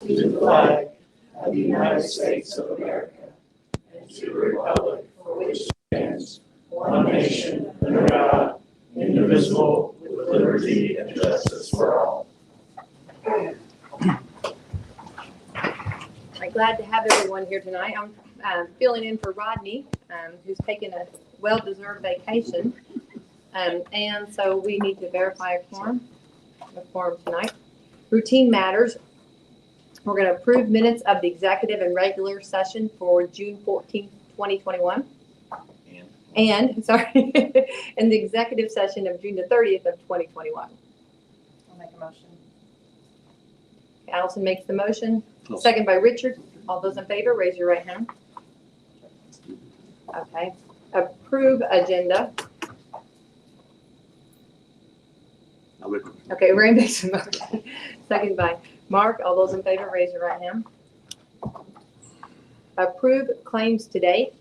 to the flag of the United States of America and to the republic for which it stands, one nation, under God, indivisible, with liberty and justice for all. I'm glad to have everyone here tonight. I'm filling in for Rodney, who's taking a well-deserved vacation. And so we need to verify a quorum tonight. Routine matters. We're going to approve minutes of the executive and regular session for June 14th, 2021. And in the executive session of June the 30th of 2021. I'll make a motion. Allison makes the motion. Second by Richard. All those in favor, raise your right hand. Okay. Approve agenda. Okay, Ray makes a motion. Second by Mark. All those in favor, raise your right hand. Approve claims to date.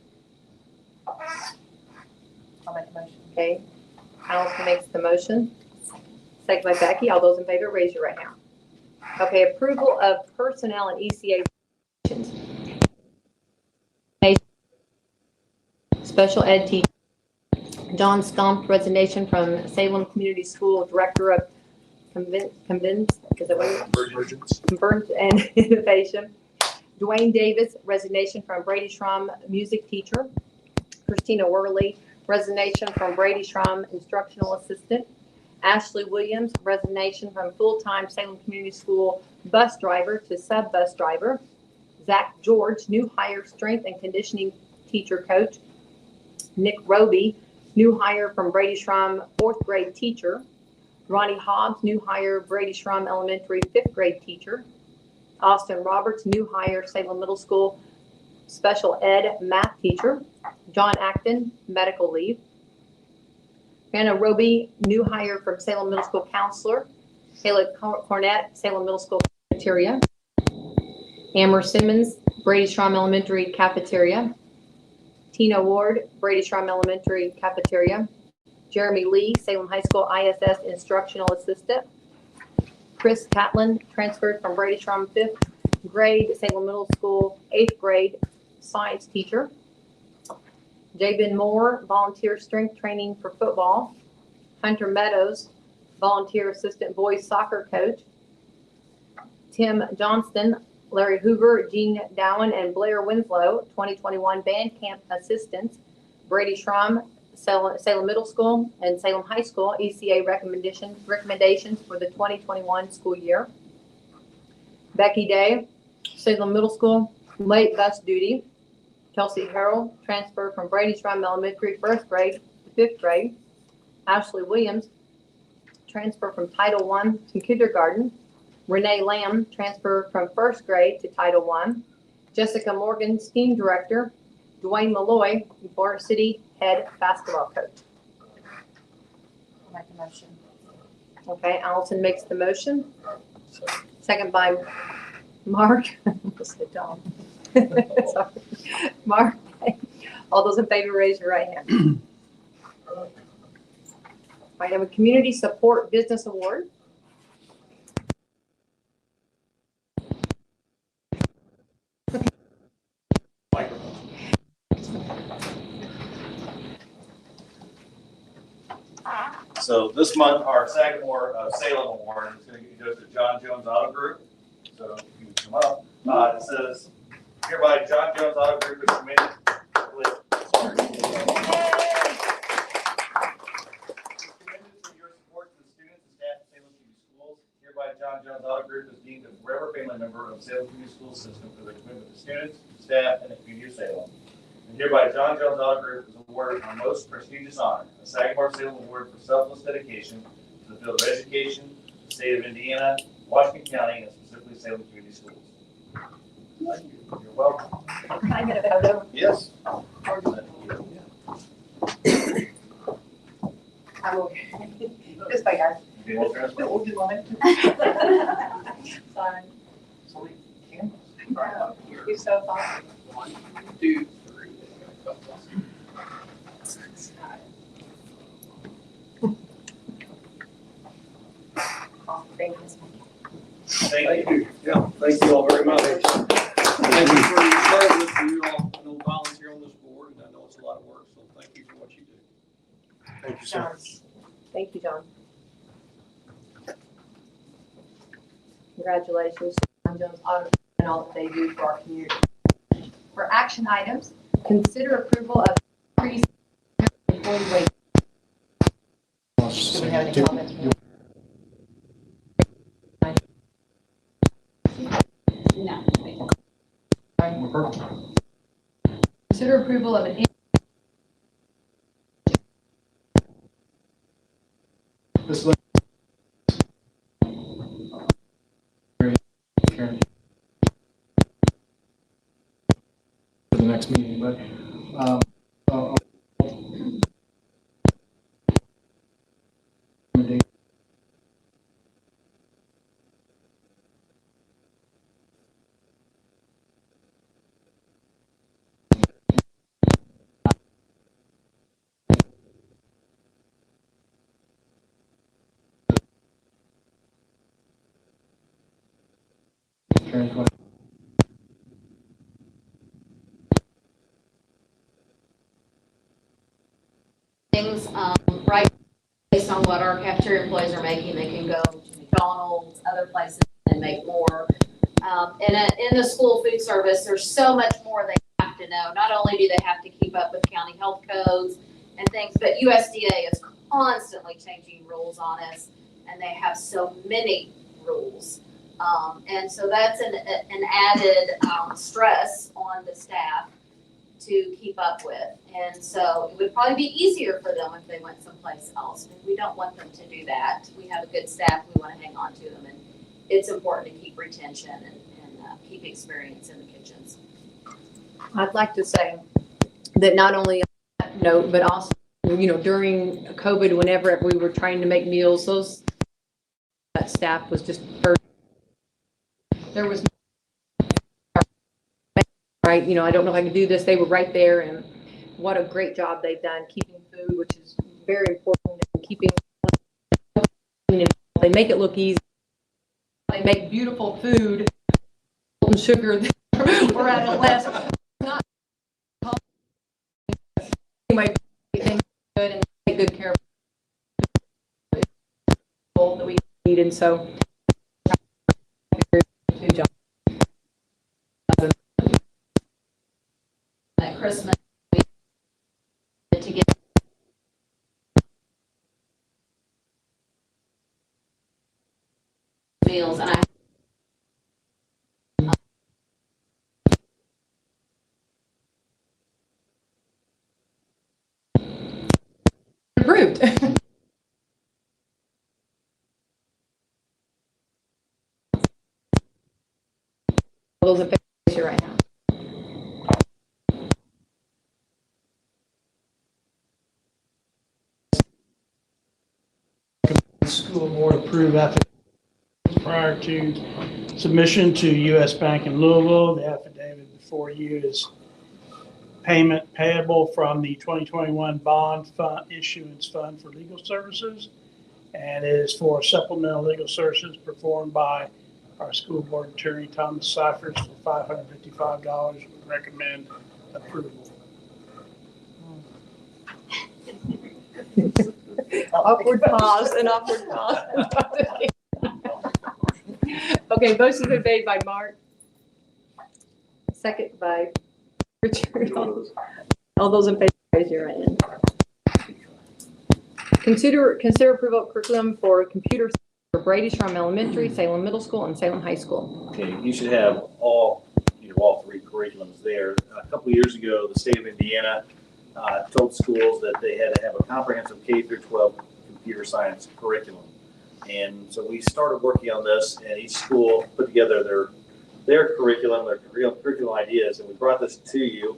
I'll make a motion. Okay. Allison makes the motion. Second by Becky. All those in favor, raise your right hand. Okay, approval of personnel and ECA resignations. Special ed teacher John Stump, resignation from Salem Community School Director of Convergence and Innovation. Dwayne Davis, resignation from Brady Schramm, music teacher. Christina Worley, resignation from Brady Schramm, instructional assistant. Ashley Williams, resignation from full-time Salem Community School bus driver to sub-bus driver. Zach George, new hire, strength and conditioning teacher coach. Nick Roby, new hire from Brady Schramm, 4th grade teacher. Ronnie Hobbs, new hire, Brady Schramm Elementary, 5th grade teacher. Austin Roberts, new hire, Salem Middle School special ed math teacher. John Acton, medical leave. Anna Roby, new hire from Salem Middle School counselor. Kayla Cornett, Salem Middle School cafeteria. Amber Simmons, Brady Schramm Elementary cafeteria. Tina Ward, Brady Schramm Elementary cafeteria. Jeremy Lee, Salem High School ISS instructional assistant. Chris Catlin, transferred from Brady Schramm 5th grade, Salem Middle School 8th grade science teacher. Jabin Moore, volunteer strength training for football. Hunter Meadows, volunteer assistant boys soccer coach. Tim Johnston, Larry Hoover, Jean Dowen, and Blair Winslow, 2021 band camp assistants. Brady Schramm, Salem Middle School and Salem High School ECA recommendations for the 2021 school year. Becky Day, Salem Middle School, late bus duty. Kelsey Harrell, transfer from Brady Schramm Elementary 1st grade to 5th grade. Ashley Williams, transfer from Title I to kindergarten. Renee Lamb, transfer from 1st grade to Title I. Jessica Morgan, team director. Dwayne Malloy, varsity head basketball coach. I'll make a motion. Okay, Allison makes the motion. Second by Mark. Tom. Sorry. Mark. All those in favor, raise your right hand. I have a community support business award. So this month, our Sagamore Salem Award is going to go to John Jones Auto Group. So if you come up, it says, hereby John Jones Auto Group is committed with your support to the students and staff of Salem Community Schools. Hereby John Jones Auto Group is deemed a forever family member of Salem Community School System for their commitment to students, staff, and the community of Salem. And hereby, John Jones Auto Group is awarded our most prestigious honor, the Sagamore Salem Award for selfless dedication to the field of education, the state of Indiana, Washington County, and specifically Salem Community Schools. Thank you. You're welcome. Can I get a photo? Yes. I'm okay. This way, guys. Okay, we'll transfer. We'll do one. Sorry. So many cameras. You're so fun. 1, 2, 3. Oh, thank you. Thank you. Yeah, thank you all very much. Thank you for your service, and you all, I know, volunteer on this board, and I know it's a lot of work, so thank you for what you do. Thank you, John. Thank you, John. Congratulations to John Jones Auto and all that they do for our community. For action items, consider approval of increase employee wage. Do we have any comments? No. Consider approval of an for the next meeting, but things, right, based on what our cafeteria employees are making, they can go to McDonald's, other places and make more. And in the school food service, there's so much more they have to know. Not only do they have to keep up with county health codes and things, but USDA is constantly changing rules on us, and they have so many rules. And so that's an added stress on the staff to keep up with. And so it would probably be easier for them if they went someplace else. And we don't want them to do that. We have a good staff. We want to hang on to them. And it's important to keep retention and keep experience in the kitchens. I'd like to say that not only on that note, but also, during COVID, whenever we were trying to make meals, that staff was just there was right. I don't know if I can do this. They were right there, and what a great job they've done keeping food, which is very important, and keeping. They make it look easy. They make beautiful food. And sugar, we're at a less. Not anyway, good and take good care of that we need, and so. Good job. At Christmas, we had to get meals, and Approved. All those in favor, raise your right hand. School board approve affidavits prior to submission to U.S. Bank in Louisville. The affidavit before you is payment payable from the 2021 bond fund issuance fund for legal services, and it is for supplemental legal services performed by our school board attorney Thomas Cyphers for $555. We recommend approval. Awkward pause and awkward pause. Okay, motion's been made by Mark. Second by Richard. All those in favor, raise your hand. Consider approval of curriculum for computer for Brady Shrum Elementary, Salem Middle School, and Salem High School. Okay, you should have all three curriculums there. A couple years ago, the state of Indiana told schools that they had to have a comprehensive K through 12 computer science curriculum. And so we started working on this, and each school put together their curriculum, their curriculum ideas, and we brought this to you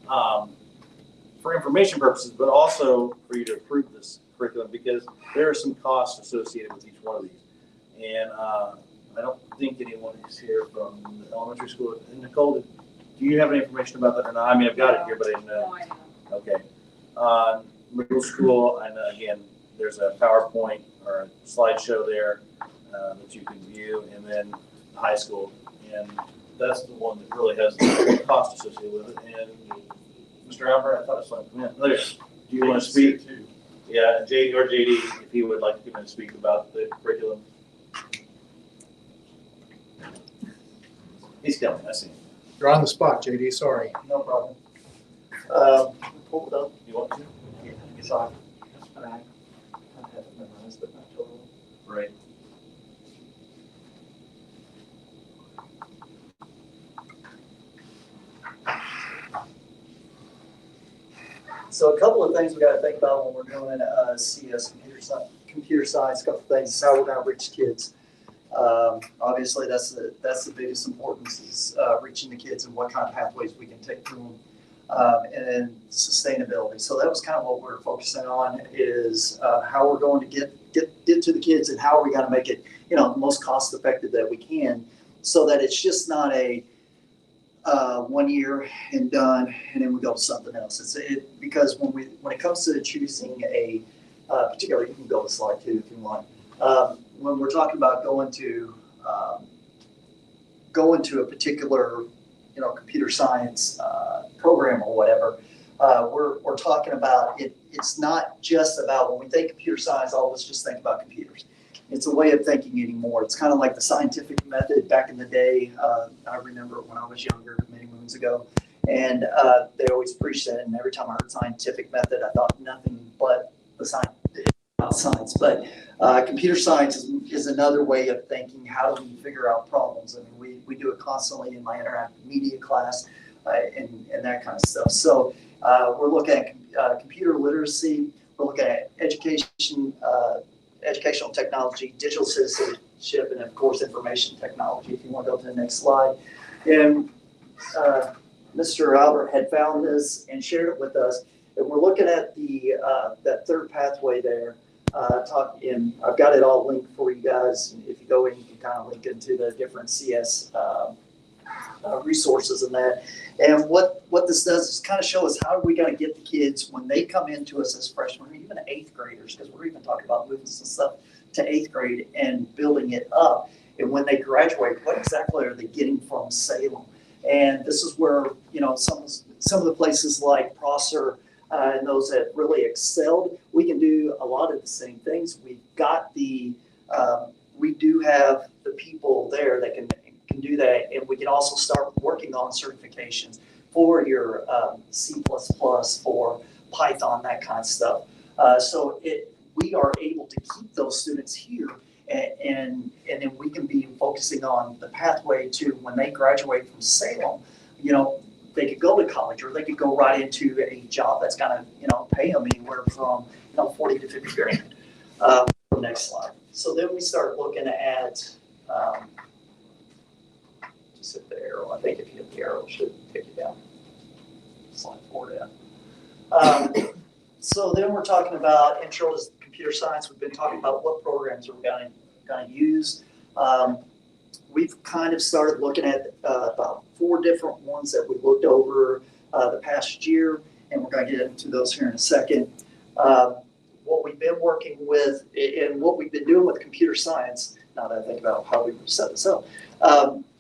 for information purposes, but also for you to approve this curriculum because there are some costs associated with each one of these. And I don't think anyone is here from the elementary school. And Nicole, do you have any information about that or not? I mean, I've got it here, but I didn't know. Okay. Middle school, and again, there's a PowerPoint or a slideshow there. that you can view, and then high school. And that's the one that really has the cost associated with it. And Mr. Albert, I thought I saw him come in. There's, do you want to speak? Yeah, JD, if he would like to come in and speak about the curriculum. He's coming, I see him. You're on the spot, JD, sorry. No problem. Pull it up. You want to? Yeah, it's on. I have it memorized, but not totally. Right. So a couple of things we got to think about when we're doing CS computer science. A couple of things is how we're going to reach kids. Obviously, that's the biggest importance is reaching the kids and what kind of pathways we can take to them, and then sustainability. So that was kind of what we're focusing on is how we're going to get to the kids and how are we going to make it the most cost effective that we can, so that it's just not a 1 year and done, and then we go to something else. Because when it comes to choosing a particular, you can go to slide 2 if you want. When we're talking about going to a particular computer science program or whatever, we're talking about it. It's not just about when we think computer science, all of us just think about computers. It's a way of thinking anymore. It's kind of like the scientific method back in the day. I remember when I was younger, many moons ago, and they always preached that. And every time I heard scientific method, I thought nothing but the science. But computer science is another way of thinking. How do we figure out problems? I mean, we do it constantly in my interactive media class and that kind of stuff. So we're looking at computer literacy. We're looking at education. Educational technology, digital citizenship, and of course information technology. If you want to go to the next slide. And Mr. Albert had found this and shared it with us. And we're looking at the that third pathway there. I've got it all linked for you guys. If you go in, you can kind of link into the different CS resources and that. And what this does is kind of show us how we got to get the kids when they come into us as freshmen, or even 8th graders, because we're even talking about moving some stuff to 8th grade and building it up. And when they graduate, what exactly are they getting from Salem? And this is where some of the places like Prosser and those that really excelled, we can do a lot of the same things. We've got we do have the people there that can do that, and we can also start working on certifications for your C++, for Python, that kind of stuff. So we are able to keep those students here, and then we can be focusing on the pathway to when they graduate from Salem. They could go to college, or they could go right into a job that's going to pay them anywhere from 40 to 50 grand. Next slide. So then we start looking at just hit the arrow. I think if you hit the arrow, it should take you down. Slide 4 down. So then we're talking about intro to computer science. We've been talking about what programs we're going to use. We've kind of started looking at about 4 different ones that we looked over the past year, and we're going to get into those here in a second. What we've been working with and what we've been doing with computer science, now that I think about how we set this up,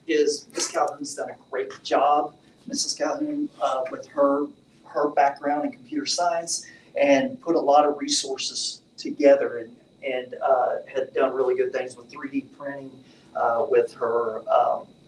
is Ms. Calhoun's done a great job, Mrs. Calhoun, with her background in computer science, and put a lot of resources together and had done really good things with 3D printing, with her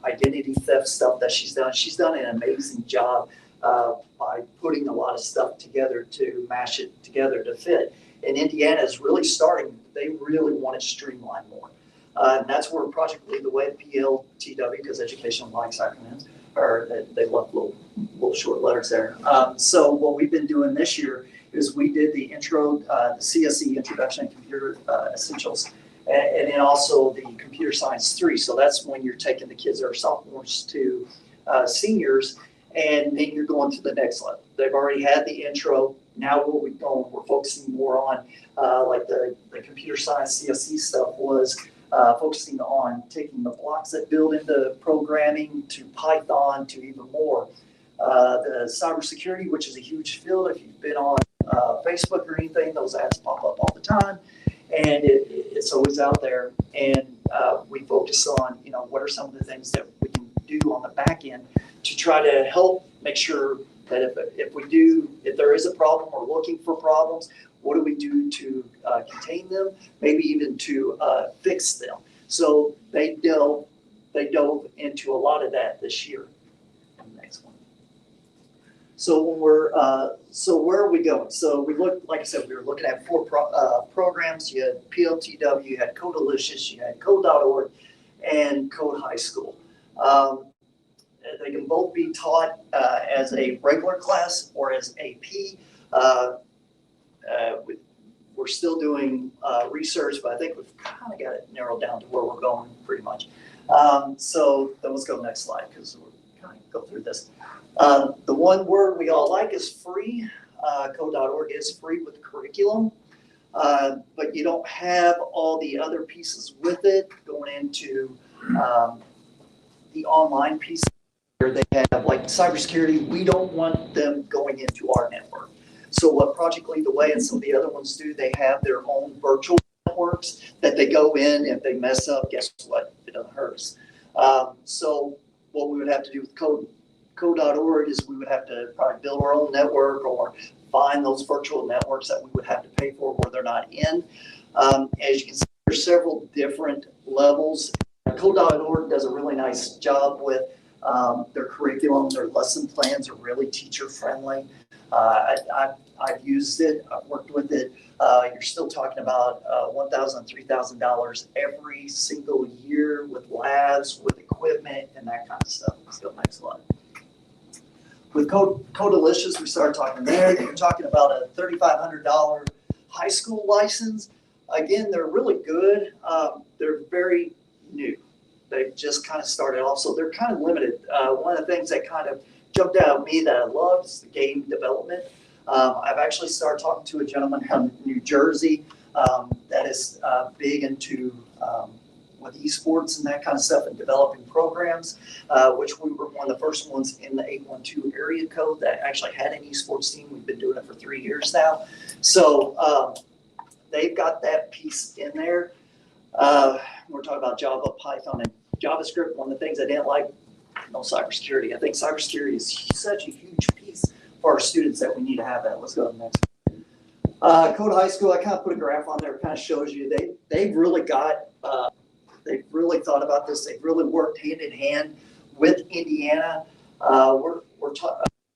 identity theft stuff that she's done. She's done an amazing job by putting a lot of stuff together to mash it together to fit. And Indiana is really starting, they really want to streamline more. And that's where Project Lead the Way, PLTW, because education likes acronyms, or they love little short letters there. So what we've been doing this year is we did the intro, the CSE, Introduction to Computer Essentials, and then also the Computer Science 3. So that's when you're taking the kids that are sophomores to seniors, and then you're going to the next level. They've already had the intro. Now what we're going, we're focusing more on, like the computer science CSE stuff was focusing on taking the blocks that build into programming to Python to even more. The cybersecurity, which is a huge field. If you've been on Facebook or anything, those ads pop up all the time, and it's always out there. And we focus on, what are some of the things that we can do on the back end to try to help make sure that if there is a problem or looking for problems, what do we do to contain them, maybe even to fix them? So they dove into a lot of that this year. Next one. So where are we going? So we looked, like I said, we were looking at four programs. You had PLTW, you had Codelicious, you had Code.org, and Code High School. They can both be taught as a regular class or as AP. We're still doing research, but I think we've kind of got it narrowed down to where we're going pretty much. So then let's go next slide because we're kind of go through this. The one word we all like is free. Code.org is free with curriculum, but you don't have all the other pieces with it going into the online piece where they have like cybersecurity. We don't want them going into our network. So what Project Lead the Way and some of the other ones do, they have their own virtual networks that they go in. If they mess up, guess what? It doesn't hurt us. So what we would have to do with Code.org is we would have to probably build our own network or find those virtual networks that we would have to pay for where they're not in. As you can see, there's several different levels. Code.org does a really nice job with their curriculum. Their lesson plans are really teacher friendly. I've used it. I've worked with it. You're still talking about $1,000, $3,000 every single year with labs, with equipment, and that kind of stuff. Let's go next slide. With Codelicious, we started talking there. You're talking about a $3,500 high school license. Again, they're really good. They're very new. They just kind of started off, so they're kind of limited. One of the things that kind of jumped out at me that I love is the game development. I've actually started talking to a gentleman from New Jersey that is big into with esports and that kind of stuff and developing programs, which we were one of the first ones in the 812 area code that actually had an esports team. We've been doing it for 3 years now. So they've got that piece in there. We're talking about Java, Python, and JavaScript. One of the things I didn't like, no cybersecurity. I think cybersecurity is such a huge piece for our students that we need to have that. Let's go to the next one. Code High School, I kind of put a graph on there. It kind of shows you they've really got, they've really thought about this. They've really worked hand in hand with Indiana. We're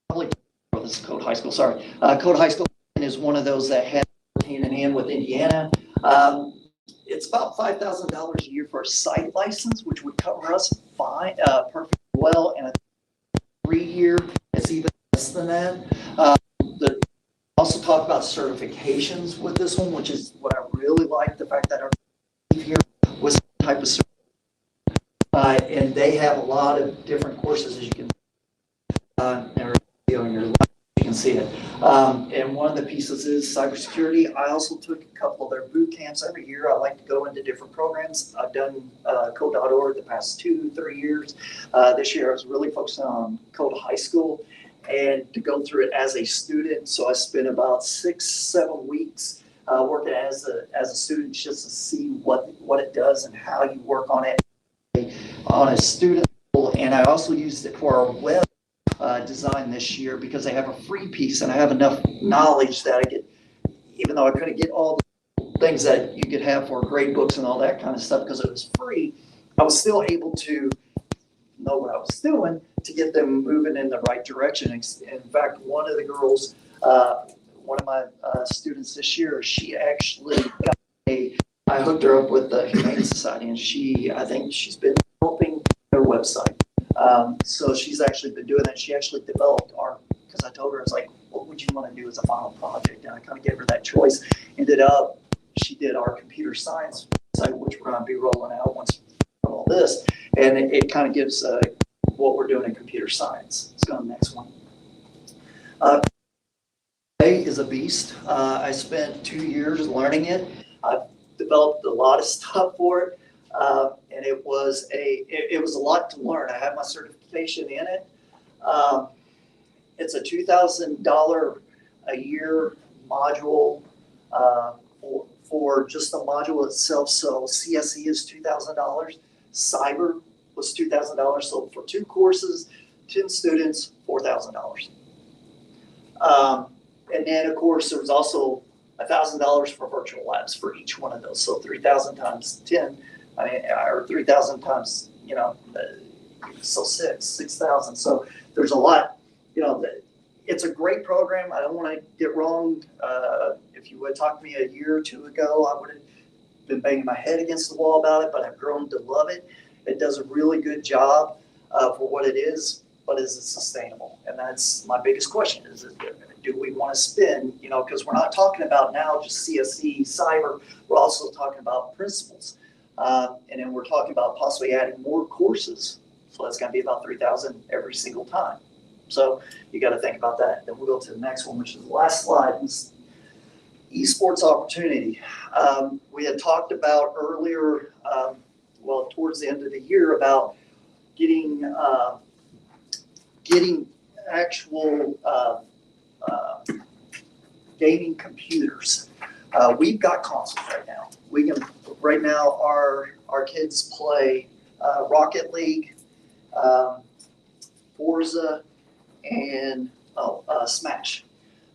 probably, this is Code High School, sorry. Code High School is one of those that has hand in hand with Indiana. It's about $5,000 a year for a site license, which would cover us fine, perfectly well. And a 3-year, it's even less than that. Also talk about certifications with this one, which is what I really like, the fact that our here was type of and they have a lot of different courses, as you can you can see it. And one of the pieces is cybersecurity. I also took a couple of their boot camps every year. I like to go into different programs. I've done Code.org the past 2-3 years. This year I was really focusing on Code High School and to go through it as a student. So I spent about 6-7 weeks working as a student just to see what it does and how you work on it on a student level. And I also used it for our web design this year because they have a free piece and I have enough knowledge that I get, even though I couldn't get all the things that you could have for grade books and all that kind of stuff because it was free, I was still able to know what I was doing to get them moving in the right direction. In fact, one of the girls, one of my students this year, she actually got I hooked her up with the Humane Society and I think she's been helping their website. So she's actually been doing that. She actually developed because I told her, I was like, what would you want to do as a final project? And I kind of gave her that choice. Ended up, she did our computer science site, which we're going to be rolling out once we do all this. And it kind of gives what we're doing in computer science. Let's go to the next one. A is a beast. I spent 2 years learning it. I've developed a lot of stuff for it. And it was a lot to learn. I have my certification in it. It's a $2,000 a year module for just the module itself. So CSE is $2,000. Cyber was $2,000. So for 2 courses, 10 students, $4,000. And then of course there was also $1,000 for virtual labs for each one of those. So 3,000 times 10, or 3,000 times, so 6,000. So there's a lot, it's a great program. I don't want to get wrong. If you would have talked to me a year or 2 ago, I would have been banging my head against the wall about it, but I've grown to love it. It does a really good job for what it is, but is it sustainable? And that's my biggest question is, do we want to spend, because we're not talking about now just CSE, cyber, we're also talking about principles. And then we're talking about possibly adding more courses. So that's going to be about 3,000 every single time. So you got to think about that. Then we'll go to the next one, which is the last slide. Esports opportunity. We had talked about earlier, towards the end of the year about getting actual gaming computers. We've got consoles right now. Right now our kids play Rocket League, Forza, and Smash.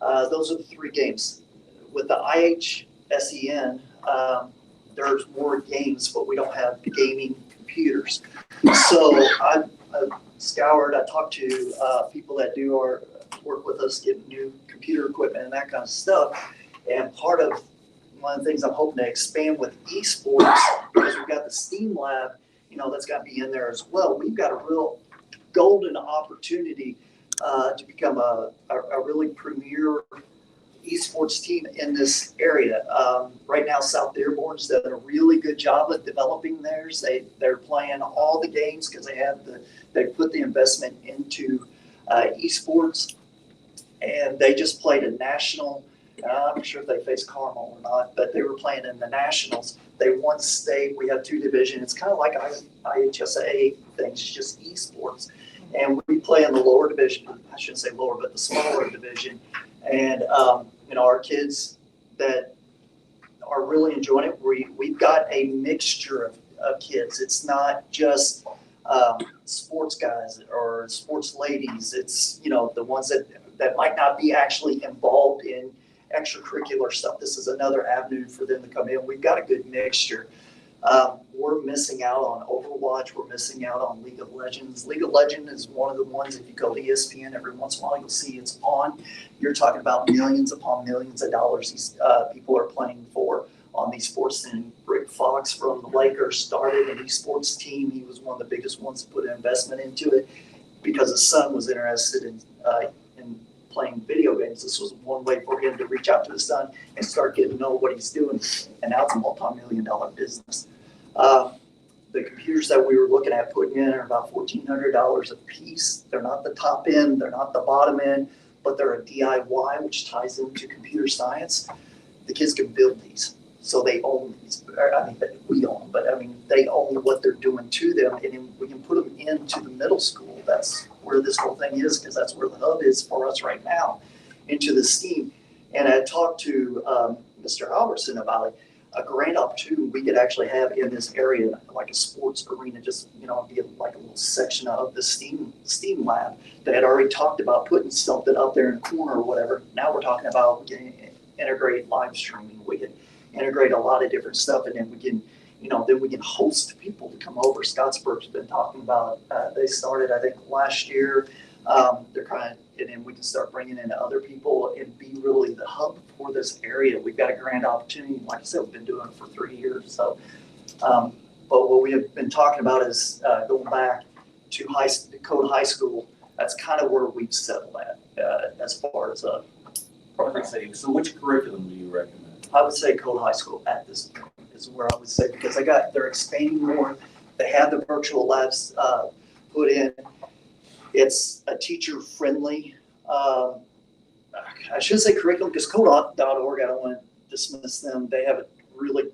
Those are the 3 games. With the IHSEN, there's more games, but we don't have gaming computers. So I talked to people that do our work with us, getting new computer equipment and that kind of stuff. And one of the things I'm hoping to expand with esports, because we've got the STEAM lab, that's got to be in there as well. We've got a real golden opportunity to become a really premier esports team in this area. Right now, South Dearborn's done a really good job of developing theirs. They're playing all the games because they put the investment into esports, and they just played a national. I'm not sure if they faced Carmel or not, but they were playing in the nationals. They won state. We have 2 divisions. It's kind of like IHSA things, just esports. And we play in the lower division. I shouldn't say lower, but the smaller division. And our kids that are really enjoying it. We've got a mixture of kids. It's not just sports guys or sports ladies. It's the ones that might not be actually involved in extracurricular stuff. This is another avenue for them to come in. We've got a good mixture. We're missing out on Overwatch. We're missing out on League of Legends. League of Legends is one of the ones, if you go to ESPN, every once in a while you'll see it's on. You're talking about millions upon millions of dollars these people are playing for on these sports. And Rick Fox from the Lakers started an esports team. He was one of the biggest ones to put an investment into it because his son was interested in playing video games. This was one way for him to reach out to his son and start getting to know what he's doing. And now it's a multi-million-dollar business. The computers that we were looking at putting in are about $1,400 a piece. They're not the top end, they're not the bottom end, but they're a DIY, which ties into computer science. The kids can build these. So they own these. We own them, but they own what they're doing to them, and then we can put them into the middle school. That's where this whole thing is, because that's where the hub is for us right now, into the STEAM. And I talked to Mr. Albertson about a grand opportunity we could actually have in this area, like a sports arena, just be like a little section of the STEAM lab. They had already talked about putting something up there in a corner or whatever. Now we're talking about integrate live streaming. We can integrate a lot of different stuff, and then we can host people to come over. Scottsburg's been talking about, they started, I think, last year. And then we can start bringing in other people and be really the hub for this area. We've got a grand opportunity. Like I said, we've been doing it for 3 years. So, but what we have been talking about is going back to Code High School. That's kind of where we've settled at as far as program. So which curriculum do you recommend? I would say Code High School at this point is where I would say, because they're expanding more. They have the virtual labs put in. It's a teacher-friendly, I shouldn't say curriculum, because code.org, I don't want to dismiss them. They have a really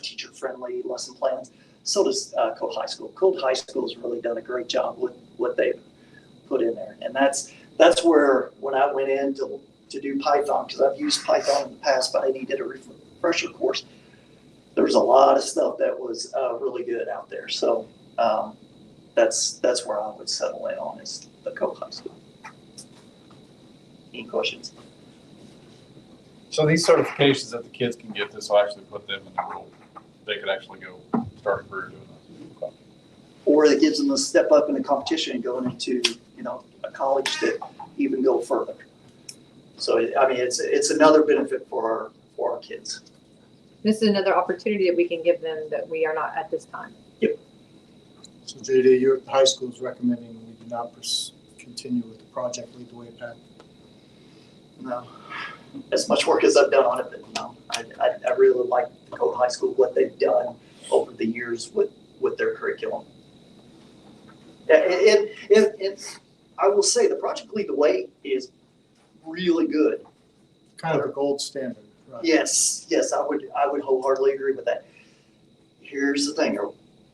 teacher-friendly lesson plans. So does Code High School. Code High School has really done a great job with what they've put in there. And that's where, when I went in to do Python, because I've used Python in the past, but I needed a refresher course. There's a lot of stuff that was really good out there. So that's where I would settle in on is the Cove High School. Any questions? So these certifications that the kids can get, this will actually put them in the role. They could actually go start a career doing this. Or it gives them a step up in the competition and going into, a college that even go further. So, I mean, it's another benefit for our kids. This is another opportunity that we can give them that we are not at this time. So JD, you're at the high school is recommending we do not continue with the project Lead the Way path. No, as much work as I've done on it, but no, I really like the Cove High School, what they've done over the years with their curriculum. I will say the project Lead the Way is really good. Kind of a gold standard, right? Yes, I would wholeheartedly agree with that. Here's the thing,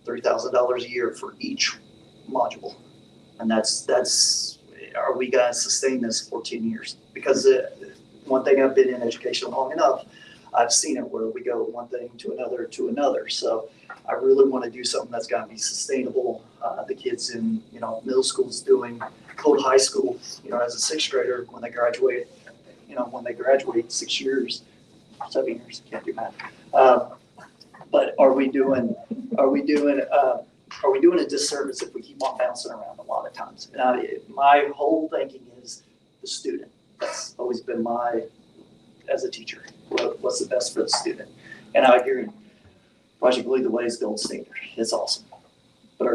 $3,000 a year for each module. And that's, are we gonna sustain this for 10 years? Because one thing, I've been in education long enough, I've seen it where we go one thing to another. So I really want to do something that's gonna be sustainable. The kids in, middle school's doing Code High School, as a sixth grader, when they graduate, 6 years, 7 years, can't do math. But are we doing a disservice if we keep on bouncing around a lot of times? And my whole thinking is the student. That's always been as a teacher, what's the best for the student? And I agree, Project Lead the Way is gold standard. It's awesome. But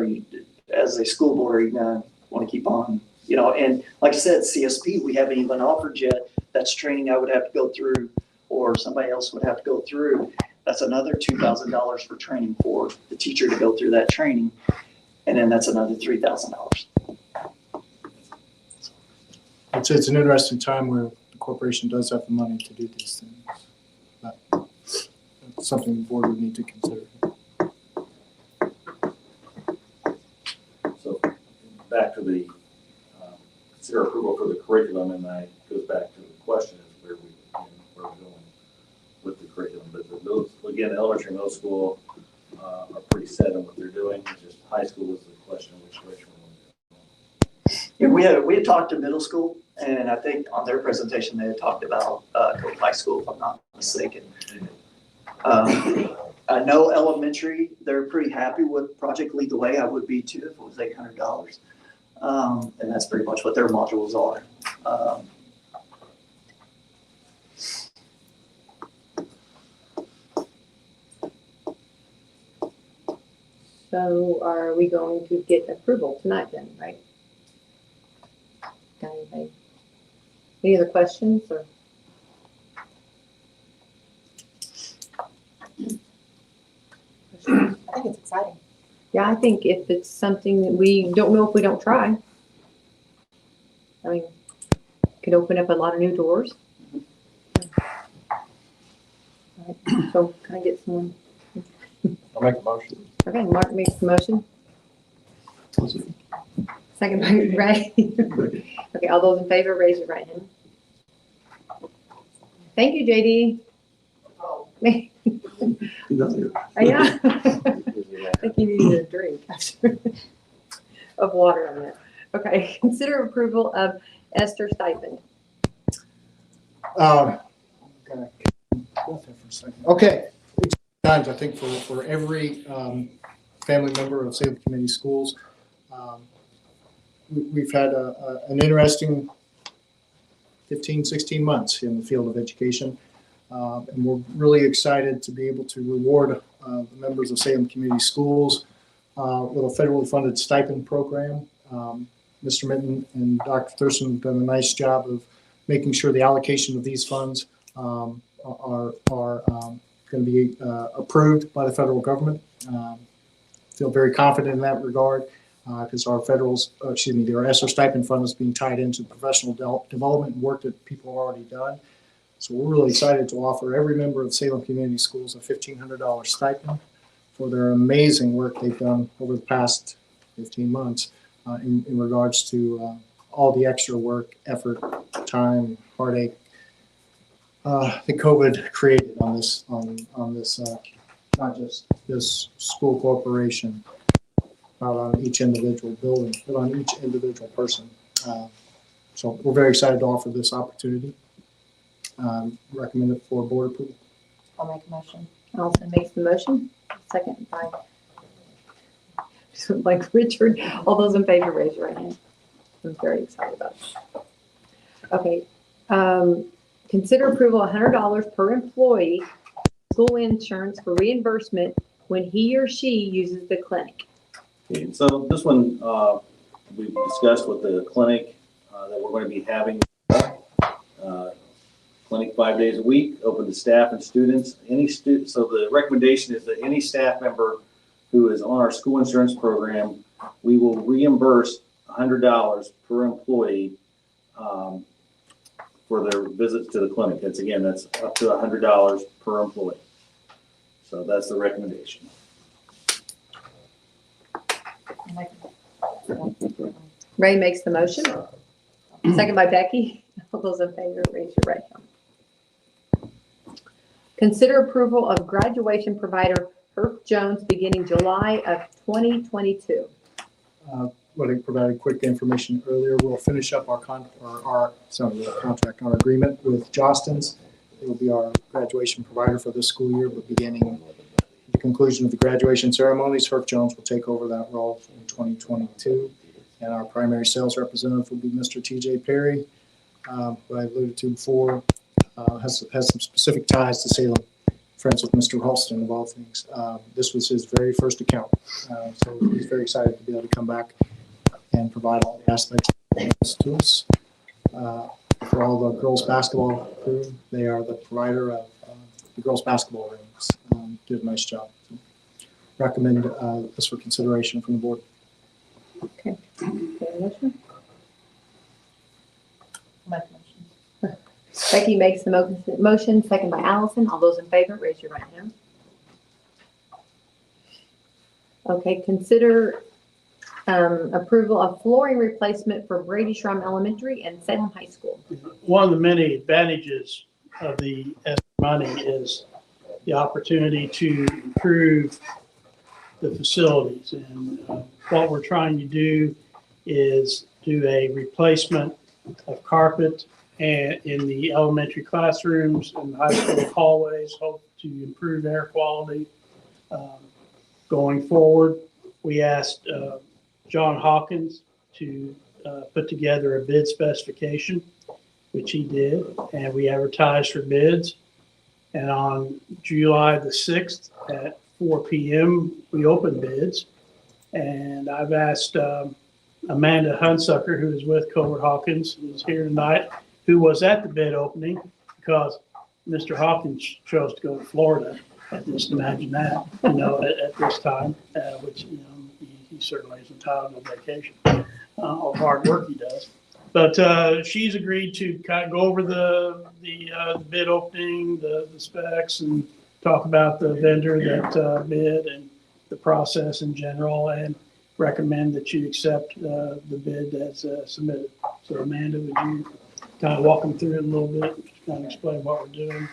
as a school board, are you gonna want to keep on, and like I said, CSP, we haven't even offered yet. That's training I would have to go through, or somebody else would have to go through. That's another $2,000 for training for the teacher to go through that training. And then that's another $3,000. It's an interesting time where the corporation does have the money to do these things. But it's something the board would need to consider. So back to the consider approval for the curriculum, and that goes back to the question is where we're going with the curriculum. But again, elementary and middle school are pretty set on what they're doing. It's just high school is the question of which direction we're going. Yeah, we had talked to middle school, and I think on their presentation they had talked about Cove High School, if I'm not mistaken. I know elementary, they're pretty happy with Project Lead the Way. I would be too if it was $800. And that's pretty much what their modules are. So are we going to get approval tonight then, right? Got anybody? Any other questions or? I think it's exciting. Yeah, I think if it's something that we don't know if we don't try. I mean, could open up a lot of new doors. All right, so can I get someone? I'll make a motion. Okay, Mark makes the motion. Second by Ray. Okay, all those in favor, raise your right hand. Thank you, JD. Yeah. I think you needed a drink of water on that. Okay, consider approval of Esther stipend. Okay. Times, I think for every family member of Salem Community Schools, we've had an interesting 15, 16 months in the field of education. And we're really excited to be able to reward the members of Salem Community Schools with a federally funded stipend program. Mr. Minton and Dr. Thurston have done a nice job of making sure the allocation of these funds are going to be approved by the federal government. Feel very confident in that regard because our our ESSER stipend fund is being tied into professional development and work that people have already done. So we're really excited to offer every member of Salem Community Schools a $1,500 stipend for their amazing work they've done over the past 15 months in regards to all the extra work, effort, time, heartache, the COVID created on this, not just this school corporation, not on each individual building, but on each individual person. So we're very excited to offer this opportunity. Recommend it for board approval. I'll make a motion. Allison makes the motion, second by like Richard. All those in favor, raise your right hand. I'm very excited about it. Okay, consider approval $100 per employee school insurance for reimbursement when he or she uses the clinic. Okay, so this one, we discussed with the clinic, that we're going to be having, clinic 5 days a week, open to staff and students. So the recommendation is that any staff member who is on our school insurance program, we will reimburse $100 per employee, for their visits to the clinic. That's up to $100 per employee. So that's the recommendation. I'll make a motion. Ray makes the motion, second by Becky. All those in favor, raise your right hand. Consider approval of graduation provider Herb Jones beginning July of 2022. What I provided quick information earlier, we'll finish up our contract, our agreement with Jostens. It will be our graduation provider for this school year, but beginning at the conclusion of the graduation ceremonies, Herb Jones will take over that role in 2022. And our primary sales representative will be Mr. TJ Perry, who I alluded to before, has some specific ties to Salem, friends with Mr. Halston of all things. This was his very first account, so he's very excited to be able to come back and provide all the aspects to us. For all the girls basketball crew, they are the provider of the girls basketball rings. Did a nice job. So recommend this for consideration from the board. Okay. Motion. I'll make a motion. Becky makes the motion, second by Allison. All those in favor, raise your right hand. Okay, consider approval of flooring replacement for Brady Shrum Elementary and Salem High School. One of the many advantages of the ESSER money is the opportunity to improve the facilities. And what we're trying to do is do a replacement of carpet and in the elementary classrooms and high school hallways, hope to improve air quality. Going forward, we asked John Hawkins to put together a bid specification, which he did, and we advertised for bids. And on July the 6th at 4 p.m., we opened bids. And I've asked Amanda Hunsucker, who is with Covert Hawkins, who's here tonight, who was at the bid opening, because Mr. Hawkins chose to go to Florida. Just imagine that, at this time, which, he certainly is entitled to vacation, or hard work he does. But she's agreed to kind of go over the bid opening, the specs, and talk about the vendor that bid and the process in general, and recommend that you accept the bid that's submitted. So Amanda, would you kind of walk them through it a little bit, kind of explain what we're doing?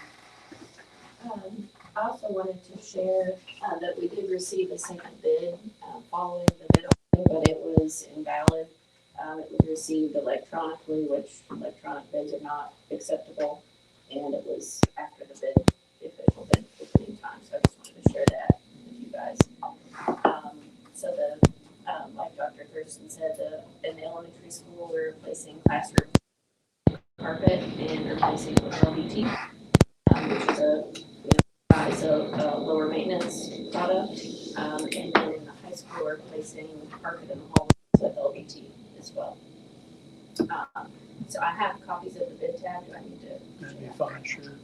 I also wanted to share that we did receive a second bid following the bid opening, but it was invalid. It was received electronically, which electronic bids are not acceptable, and it was after the official bid opening time. So I just wanted to share that with you guys. So like Dr. Thurston said, in the elementary school, we're replacing classroom carpet and replacing with LVT, which is a lower maintenance product. And then in the high school, we're replacing carpet in the hallways with LVT as well. So I have copies of the bid tab. Do I need to? That'd be fine, sure.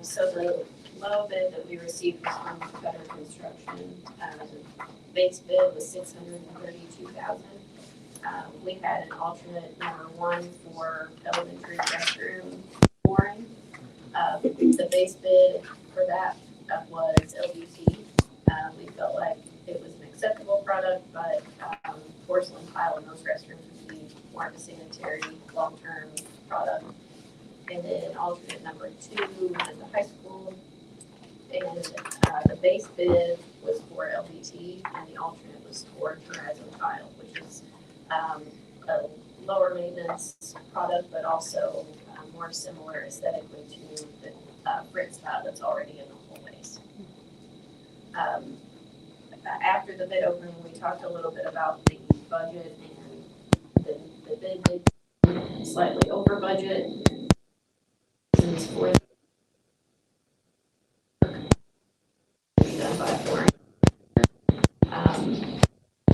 So the low bid that we received was from Better Construction. The base bid was $632,000. We had an alternate number one for elementary restroom flooring. The base bid for that was LVT. We felt like it was an acceptable product, but porcelain more of a sanitary, long-term product. And then alternate number 2 at the high school. And the base bid was for LVT, and the alternate was for Horizon Tile, which is a lower maintenance product, but also more similar aesthetically to the Fritz tile that's already in the hallways. After the bid opening, we talked a little bit about the budget, and the bid did come slightly over budget. Reasons for done by flooring.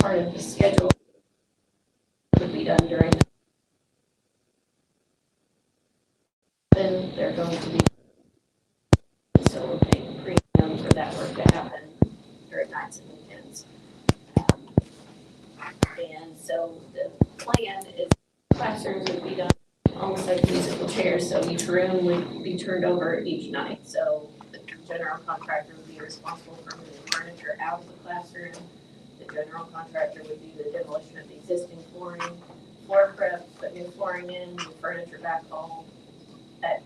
Part of the schedule would be done during then they're going to be so we're paying a premium for that work to happen during nights and weekends. And so the plan is classrooms would be done almost like musical chairs, so each room would be turned over each night. So the general contractor would be responsible for moving furniture out of the classroom. The general contractor would do the demolition of the existing flooring, floor prep, put new flooring in, move furniture back home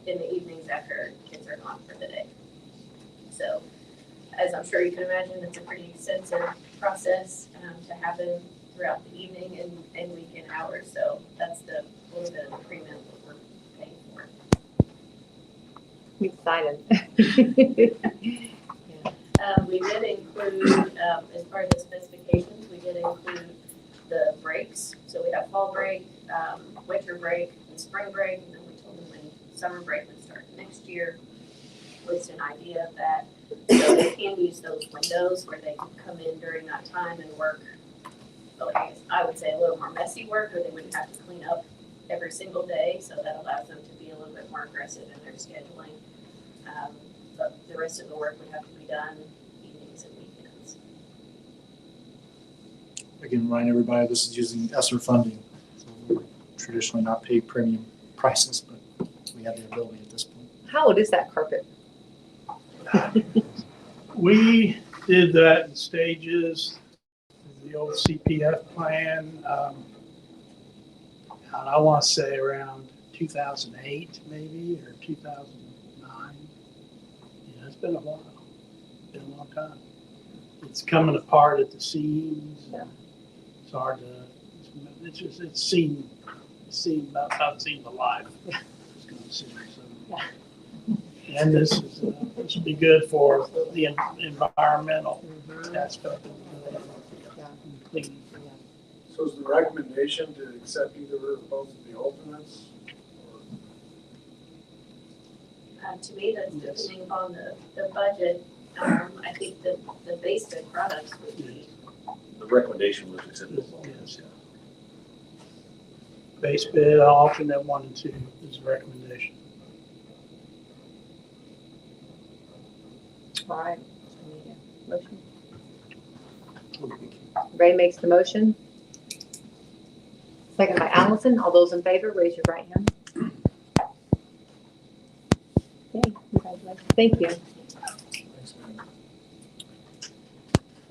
in the evenings after kids are gone for the day. So, as I'm sure you can imagine, it's a pretty extensive process to happen throughout the evening and weekend hours. So that's the little bit of the premium that we're paying for. Excited. We did include, as part of the specifications, we did include the breaks. So we have fall break, winter break, and spring break, and then we told them when summer break would start next year, with an idea of that. So they can use those windows where they can come in during that time and work, well, I would say a little more messy work, or they wouldn't have to clean up every single day. So that allows them to be a little bit more aggressive in their scheduling. But the rest of the work would have to be done evenings and weekends. Again, remind everybody, this is using ESSER funding. So we're traditionally not paid premium prices, but we have the ability at this point. How old is that carpet? We did that in stages, the old CPF plan. And I want to say around 2008 maybe, or 2009. Yeah, it's been a while. It's been a long time. It's coming apart at the seams. Yeah. It's hard to, it's seen about seen the life. It's gonna see, so. Yeah. And this will be good for the environmental aspect of Yeah. cleaning. So is the recommendation to accept either or both of the alternates? To me, that's depending upon the budget. I think the base bid products would be, The recommendation was accepted. Yes. Base bid, alternate 1 and 2 is a recommendation. All right. Motion. Ray makes the motion. Second by Allison. All those in favor, raise your right hand. Okay, congratulations. Thank you.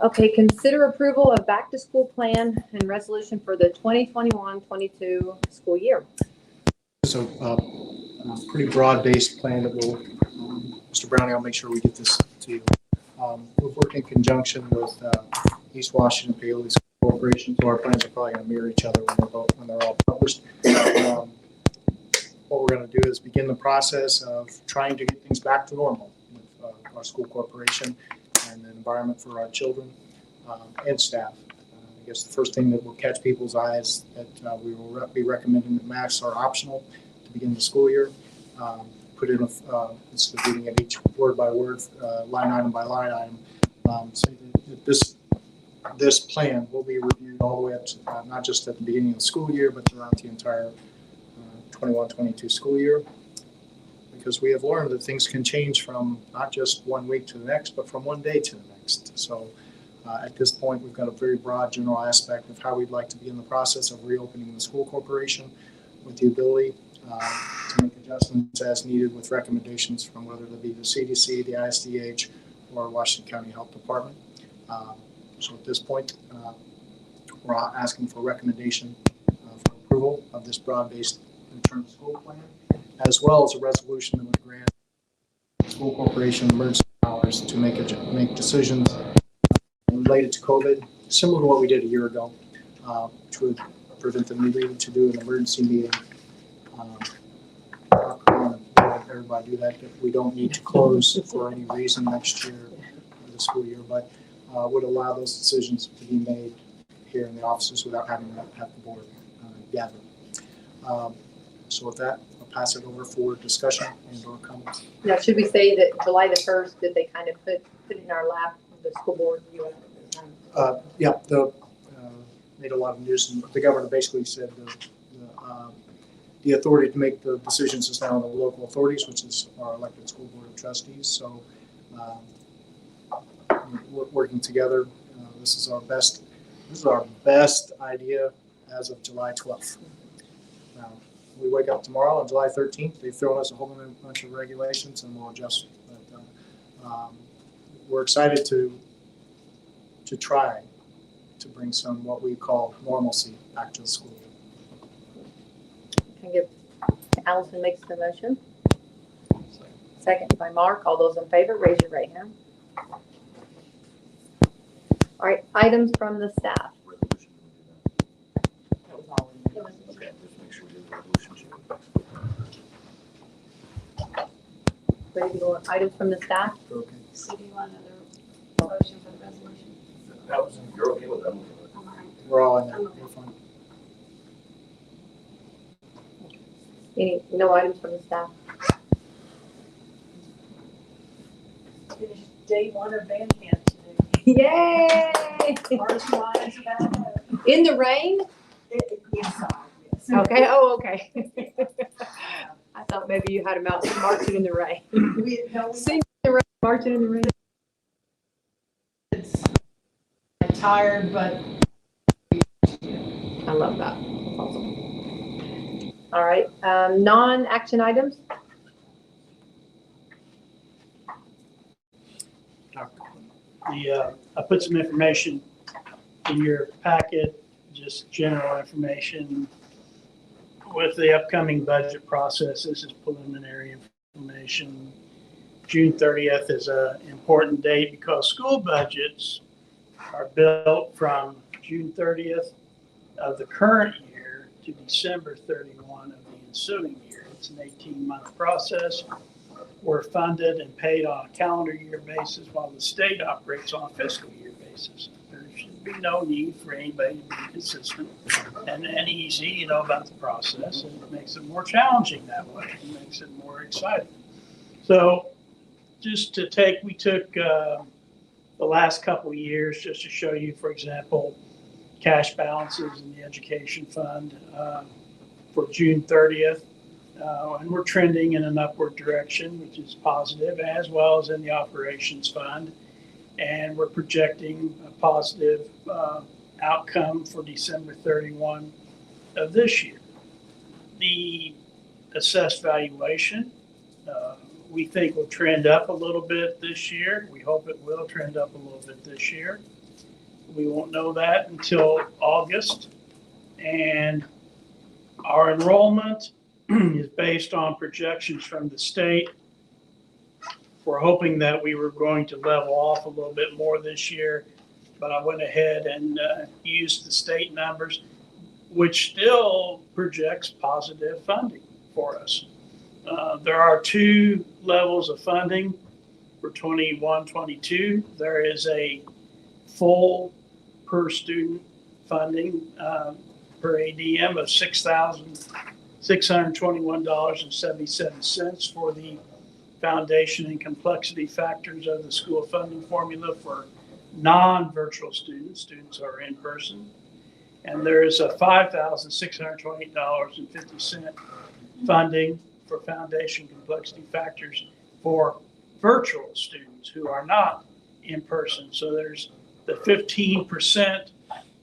Okay, consider approval of back-to-school plan and resolution for the 2021-22 school year. So a pretty broad-based plan that will, Mr. Browning, I'll make sure we get this to you. We've worked in conjunction with East Washington Paoli School Corporation, so our plans are probably going to mirror each other when they're all published. What we're going to do is begin the process of trying to get things back to normal with our school corporation and the environment for our children and staff. I guess the first thing that will catch people's eyes that we will be recommending that masks are optional to begin the school year. Put in instead of reading it each word by word, line item by line item, say that this plan will be reviewed all the way up to not just at the beginning of the school year, but throughout the entire 21-22 school year. Because we have learned that things can change from not just 1 week to the next, but from one day to the next. So at this point, we've got a very broad general aspect of how we'd like to begin the process of reopening the school corporation with the ability to make adjustments as needed with recommendations from whether it be the CDC, the ISDH, or Washington County Health Department. So at this point, we're asking for recommendation for approval of this broad-based return to school plan, as well as a resolution that would grant the school corporation emergency powers to make decisions related to COVID, similar to what we did a year ago, which would prevent the need to do an emergency meeting. Everybody do that. We don't need to close for any reason next year for the school year, but would allow those decisions to be made here in the offices without having to have the board gather. So with that, I'll pass it over for discussion and or comments. Now, should we say that July the 1st, that they kind of put it in our lap, the school board? Yeah, made a lot of news, and the governor basically said the authority to make the decisions is now in the local authorities, which is our elected school board of trustees. So we're working together. This is our best idea as of July 12th. Now, we wake up tomorrow on July 13th, they've thrown us a whole bunch of regulations and we'll adjust. But we're excited to try to bring some what we call normalcy back to the school. Can I give Allison makes the motion? Second by Mark. All those in favor, raise your right hand. All right, items from the staff. Resolution, That was all in there. okay, just make sure we do the resolution. Ready to go on items from the staff? Okay. So do you want another motion for the resolution? That was, you're okay with that? All right. We're all in there. We're fine. No items from the staff? Finished day one of band camp today. Yay! First lines back up. In the rain? Inside, yes. Okay, oh, okay. I thought maybe you had them out marching in the rain. We Sing in the rain, marching in the rain. I'm tired, but I love that. That's awesome. All right, non-action items? I put some information in your packet, just general information with the upcoming budget process. This is preliminary information. June 30th is an important date because school budgets are built from June 30th of the current year to December 31 of the ensuing year. It's an 18-month process. We're funded and paid on a calendar year basis while the state operates on a fiscal year basis. There should be no need for anybody to be consistent and easy, about the process. And it makes it more challenging that way. It makes it more exciting. So just we took the last couple of years just to show you, for example, cash balances in the education fund for June 30th. And we're trending in an upward direction, which is positive, as well as in the operations fund. And we're projecting a positive outcome for December 31 of this year. The assessed valuation, we think will trend up a little bit this year. We hope it will trend up a little bit this year. We won't know that until August. And our enrollment is based on projections from the state. We're hoping that we were going to level off a little bit more this year, but I went ahead and used the state numbers, which still projects positive funding for us. There are two levels of funding for 21-22. There is a full per student funding per ADM of $621.77 for the foundation and complexity factors of the school funding formula for non-virtual students who are in person. And there is a $5,628.50 funding for foundation complexity factors for virtual students who are not in person. So there's the 15%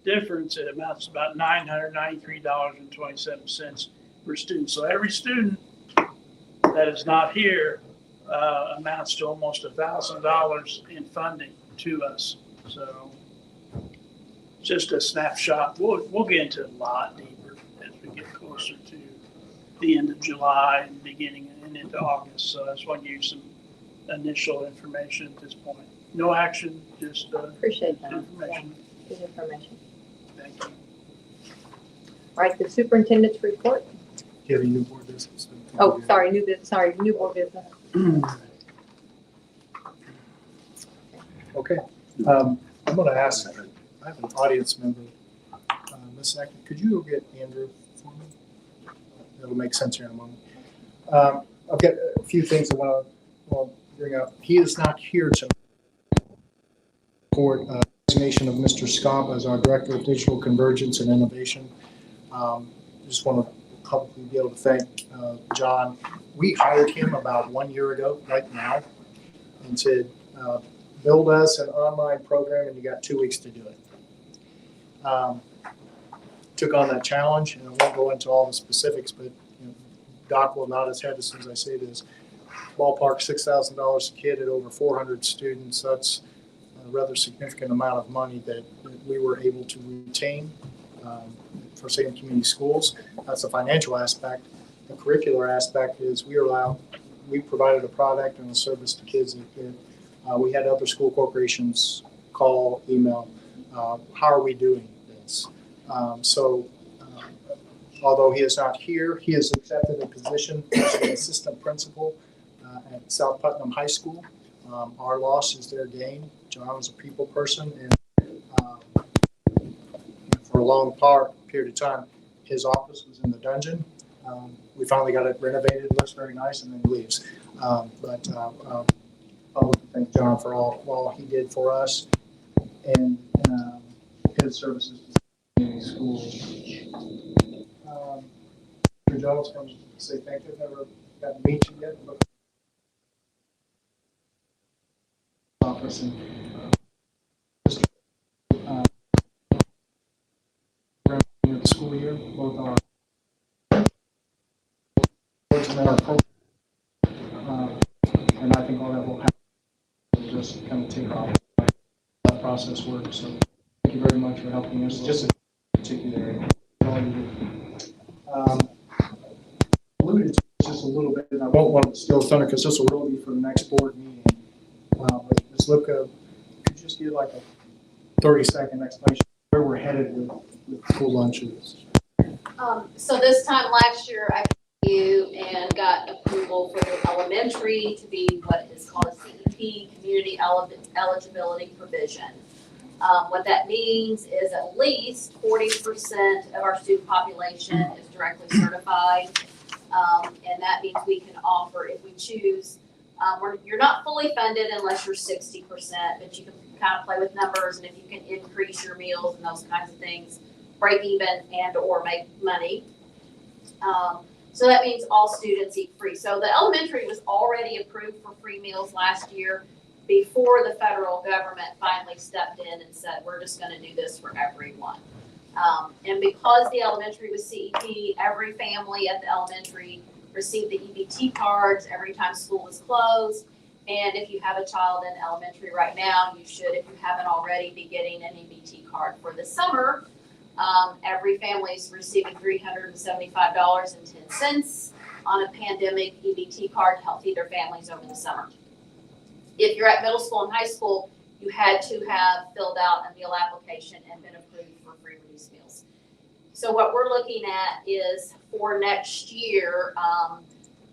difference. It amounts to about $993.27 per student. So every student that is not here amounts to almost $1,000 in funding to us. So just a snapshot. We'll get into it a lot deeper as we get closer to the end of July and beginning and into August. So I just want to give you some initial information at this point. No action, just Appreciate that. information. Good information. Thank you. All right, the superintendent's report. Do you have any new board business? Oh, sorry, new board business. Okay, I'm gonna ask, I have an audience member, Ms. Sackett, could you go get Andrew for me? It'll make sense here in a moment. I've got a few things I wanna bring up. He is not here to support resignation of Mr. Scott as our Director of Digital Convergence and Innovation. Just want to publicly be able to thank John. We hired him about 1 year ago, right now, and said, build us an online program and you got 2 weeks to do it. Took on that challenge, and I won't go into all the specifics, but Doc will nod his head as soon as I say this. Ballpark $6,000 a kid at over 400 students. That's a rather significant amount of money that we were able to retain for Salem Community Schools. That's the financial aspect. The curricular aspect is we provided a product and a service to kids that we had other school corporations call, email, how are we doing this? Although he is not here, he has accepted a position as an assistant principal at South Putnam High School. Our loss is their gain. John is a people person, and for a long period of time, his office was in the dungeon. We finally got it renovated, it looks very nice, and then he leaves. I would thank John for all he did for us and his services to community schools. Mr. Jones comes to say thank you. I've never got to meet you yet, but office and the school year, both our and our program, and I think all that will happen. Will just kind of take off that process works. So thank you very much for helping us. Just in particular area. Alluded to just a little bit, and I won't want to steal thunder because this will really be for the next board meeting. Ms. Lipka, could you just give like a 30-second explanation where we're headed with school lunches? So this time last year, I came to you and got approval for the elementary to be what is called a CEP, Community Eligibility Provision. What that means is at least 40% of our student population is directly certified. And that means we can offer, if we choose, you're not fully funded unless you're 60%, but you can kind of play with numbers, and if you can increase your meals and those kinds of things, break even and or make money. So that means all students eat free. So the elementary was already approved for free meals last year before the federal government finally stepped in and said, we're just gonna do this for everyone. And because the elementary was CEP, every family at the elementary received the EBT cards every time school was closed. And if you have a child in elementary right now, you should, if you haven't already, be getting an EBT card for the summer. Every family is receiving $375.10 on a pandemic EBT card to help feed their families over the summer. If you're at middle school and high school, you had to have filled out a meal application and been approved for free reduced meals. So what we're looking at is for next year,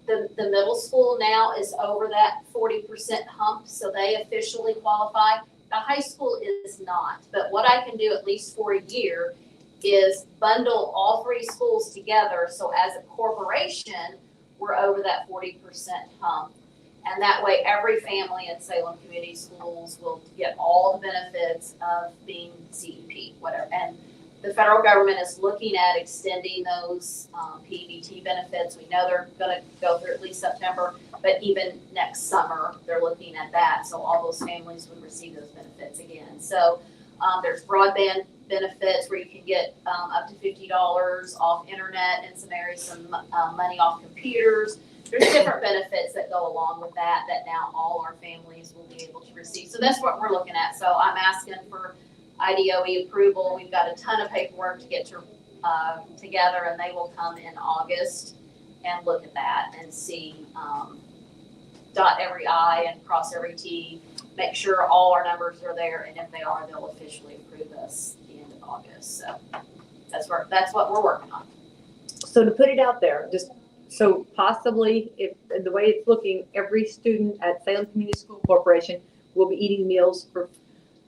the middle school now is over that 40% hump, so they officially qualify. The high school is not, but what I can do at least for a year is bundle all three schools together, so as a corporation, we're over that 40% hump. And that way, every family in Salem Community Schools will get all the benefits of being CEP, whatever. And the federal government is looking at extending those PBT benefits. We know they're going to go through at least September, but even next summer, they're looking at that. So all those families would receive those benefits again. So there's broadband benefits where you can get up to $50 off internet in some areas, some money off computers. There's different benefits that go along with that now all our families will be able to receive. So that's what we're looking at. So I'm asking for IDOE approval. We've got a ton of paperwork to get to together, and they will come in August and look at that and see, dot every I and cross every T, make sure all our numbers are there, and if they are, they'll officially approve us at the end of August. So that's what we're working on. So to put it out there, just so possibly, if the way it's looking, every student at Salem Community School Corporation will be eating meals for.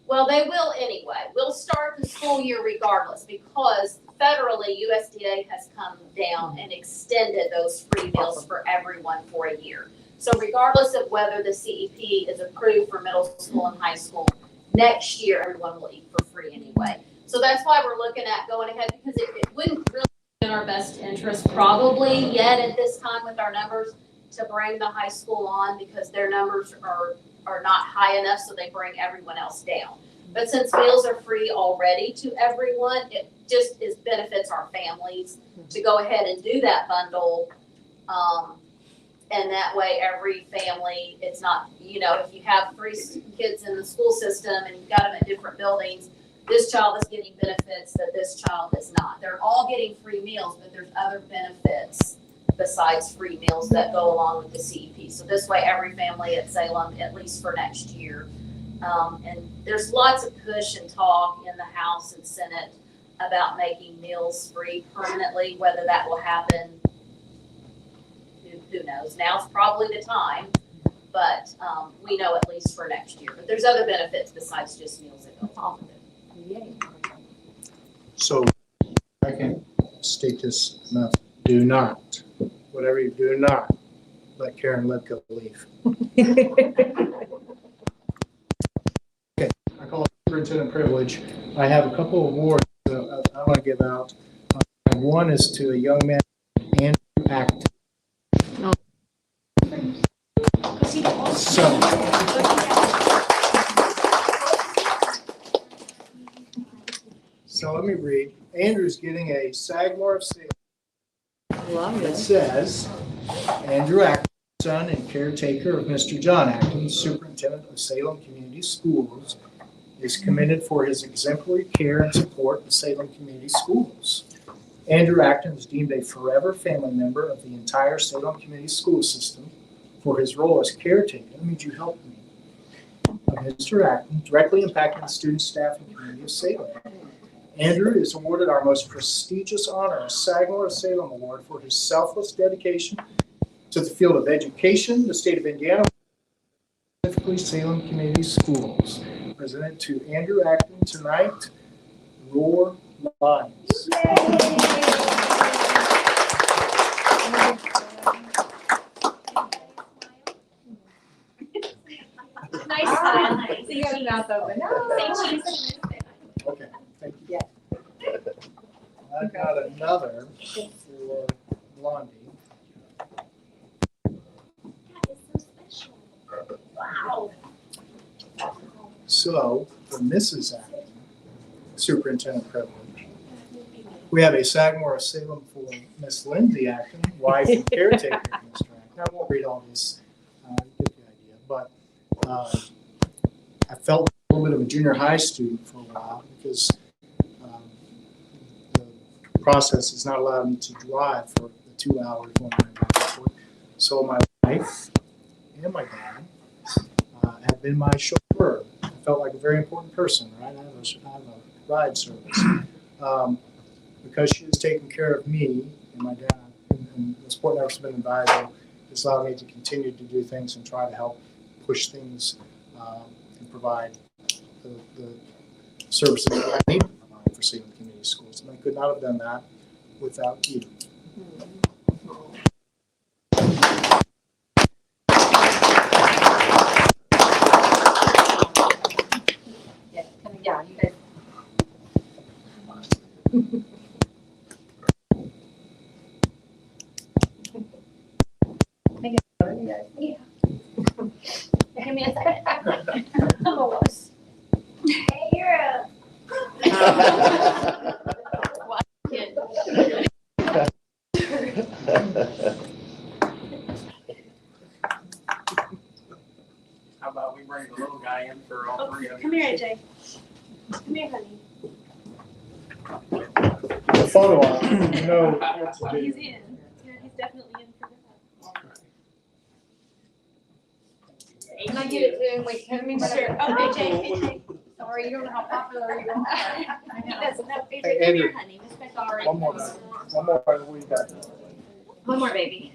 Well, they will anyway. We'll start the school year regardless, because federally, USDA has come down and extended those free meals for everyone for a year. So regardless of whether the CEP is approved for middle school and high school, next year, everyone will eat for free anyway. So that's why we're looking at going ahead, because it wouldn't really be in our best interest probably yet at this time with our numbers to bring the high school on, because their numbers are not high enough, so they bring everyone else down. But since meals are free already to everyone, it just benefits our families to go ahead and do that bundle. And that way, every family, it's not, if you have 3 kids in the school system and you've got them at different buildings, this child is getting benefits that this child is not. They're all getting free meals, but there's other benefits besides free meals that go along with the CEP. So this way, every family at Salem, at least for next year. And there's lots of push and talk in the House and Senate about making meals free permanently. Whether that will happen, who knows? Now's probably the time, but we know at least for next year. But there's other benefits besides just meals that go along with it. Yay. So I can state this enough. Do not, whatever you do not, let Karen Lipka leave. Okay, I call it superintendent privilege. I have a couple of awards that I want to give out. One is to a young man, Andrew Acton. So let me read. Andrew's getting a Sagamore of Salem. Love It it. says, Andrew Acton, son and caretaker of Mr. John Acton, superintendent of Salem Community Schools, is commended for his exemplary care and support of Salem Community Schools. Andrew Acton is deemed a forever family member of the entire Salem Community School System for his role as caretaker. That means you help me. Of Mr. Acton, directly impacting the student, staff, and community of Salem. Andrew is awarded our most prestigious honor, a Sagamore of Salem Award, for his selfless dedication to the field of education, the state of Indiana, specifically Salem Community Schools. Presented to Andrew Acton tonight, Roar Lions. Nice smile. See, you have your mouth open. Okay, thank you. I've got another for Blondie. Wow. So, for Mrs. Acton, superintendent privilege, we have a Sagamore of Salem for Miss Lindsay Acton, wife and caretaker of Mr. Acton. I won't read all this, you get the idea, but I felt like a little bit of a junior high student for a while because the process has not allowed me to drive for the 2 hours when I'm back and forth. So my wife and my dad have been my chauffeur. I felt like a very important person, right? I have a ride service. Because she has taken care of me and my dad, and the support network's been invaluable, it's allowed me to continue to do things and try to help push things and provide the services that I need to provide for Salem Community Schools. And I could not have done that without you. Yeah, you guys. Make it better, you guys. Give me a second. I'm a wuss. Hey, you're a kid. How about we bring the little guy in for all three of you? Come here, AJ. Come here, honey. the photo op, you know what to do. He's in. Yeah, he's definitely in for that. Can I get it too? Wait, can I Sure. Oh, Okay, Jay. Sorry, you don't know how popular you are. He doesn't know. Hey, Come Andrew. here, honey. Miss Becky. Sorry. One more, we got. One more, baby.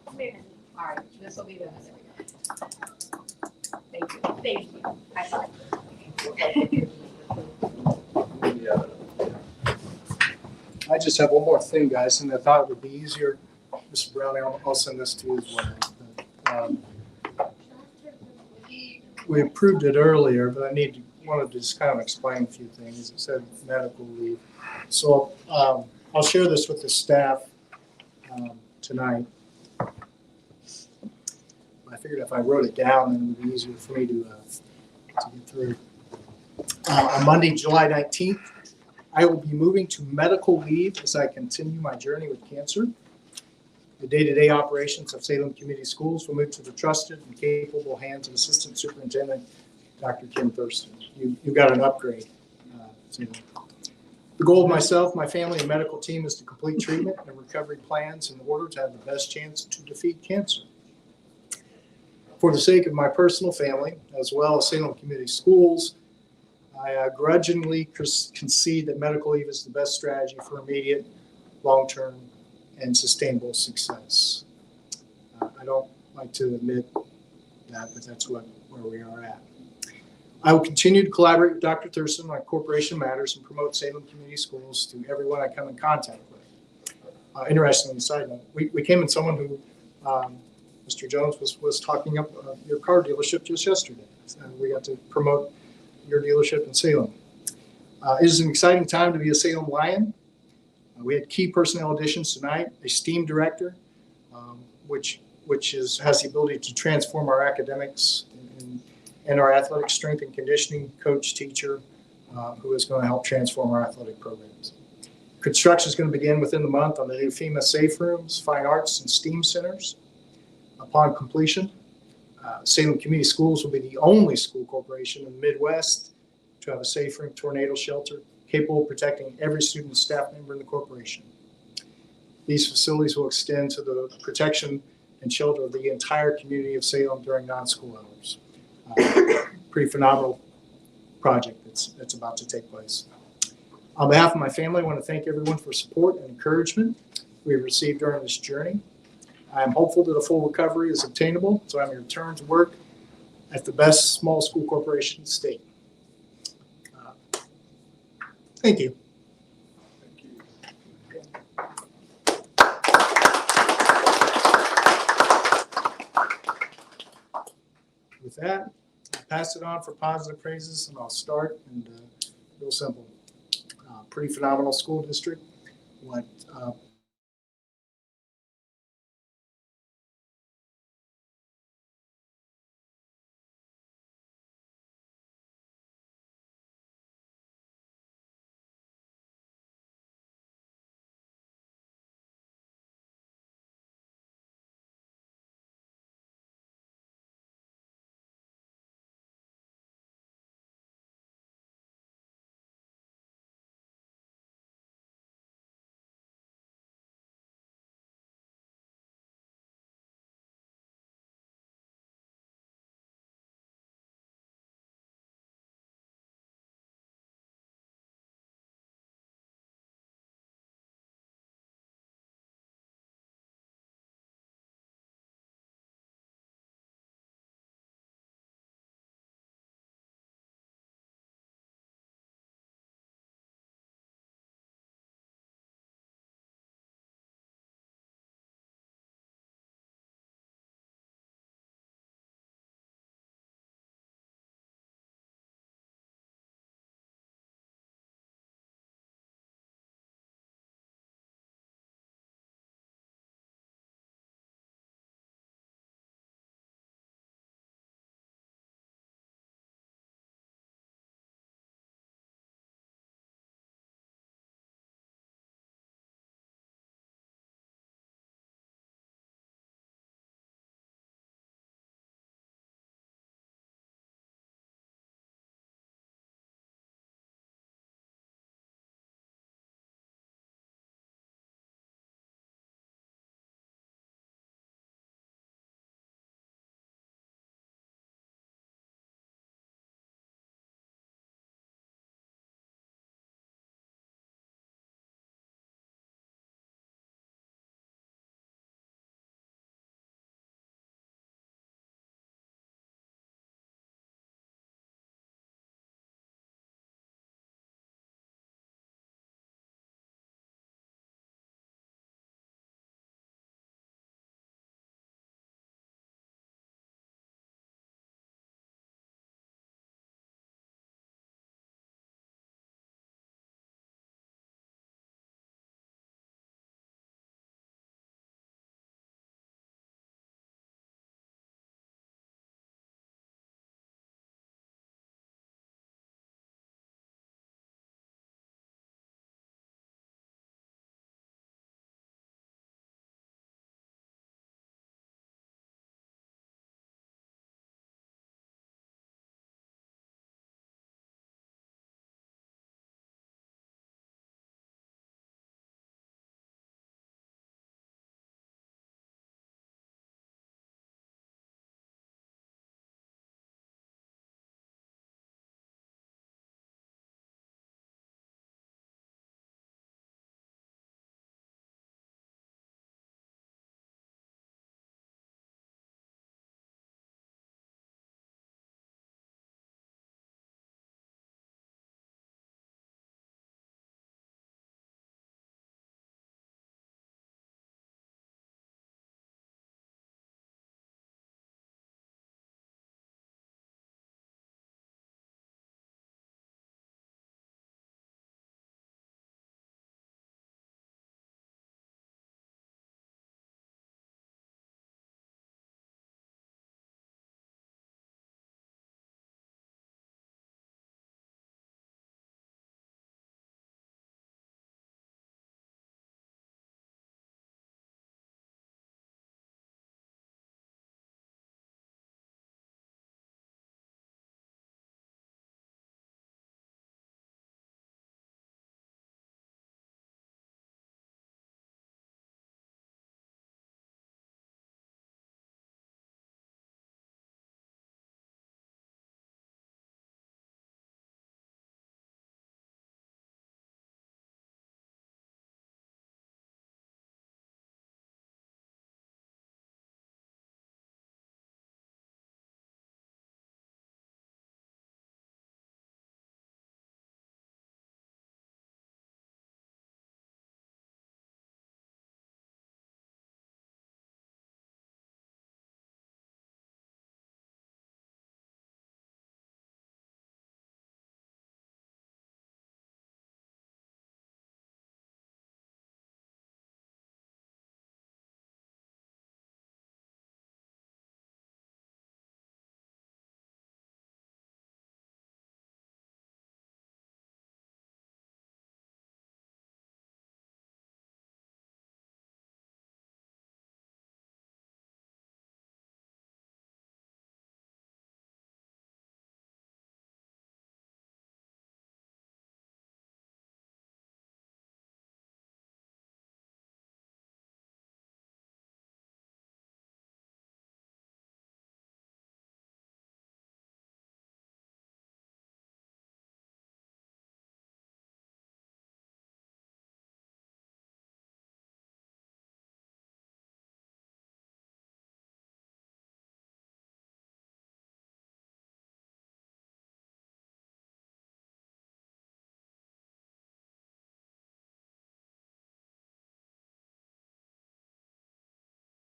Come here, honey. All right, this will be the, there we go. Thank you. Thank you. High five. I just have one more thing, guys, and I thought it would be easier. Mr. Browning, I'll send this to you as well. We approved it earlier, but wanted to just kind of explain a few things. It said medical leave. So I'll share this with the staff tonight. I figured if I wrote it down, then it would be easier for me to get through. On Monday, July 19th, I will be moving to medical leave as I continue my journey with cancer. The day-to-day operations of Salem Community Schools will move to the trusted and capable hands of Assistant Superintendent Dr. Kim Thurston. You've got an upgrade. Salem. The goal of myself, my family, and medical team is to complete treatment and recovery plans in order to have the best chance to defeat cancer. For the sake of my personal family, as well as Salem Community Schools, I grudgingly concede that medical leave is the best strategy for immediate, long-term, and sustainable success. I don't like to admit that, but that's where we are at. I will continue to collaborate with Dr. Thurston on corporation matters and promote Salem Community Schools to everyone I come in contact with. Interestingly, side note, we came in someone who Mr. Jones was talking up your car dealership just yesterday. And we got to promote your dealership in Salem. It is an exciting time to be a Salem Lion. We had key personnel additions tonight, a STEAM director, which has the ability to transform our academics and our athletic strength and conditioning coach teacher, who is going to help transform our athletic programs. Construction is going to begin within the month on the new FEMA safe rooms, fine arts, and STEAM centers. Upon completion, Salem Community Schools will be the only school corporation in the Midwest to have a safe room tornado shelter capable of protecting every student and staff member in the corporation. These facilities will extend to the protection and shelter of the entire community of Salem during non-school hours. Pretty phenomenal project that's about to take place. On behalf of my family, I want to thank everyone for support and encouragement we have received during this journey. I am hopeful that a full recovery is obtainable, so I'm going to return to work at the best small school corporation in the state. Thank you. With that, I'll pass it on for positive praises, and I'll start. And real simple. Pretty phenomenal school district. What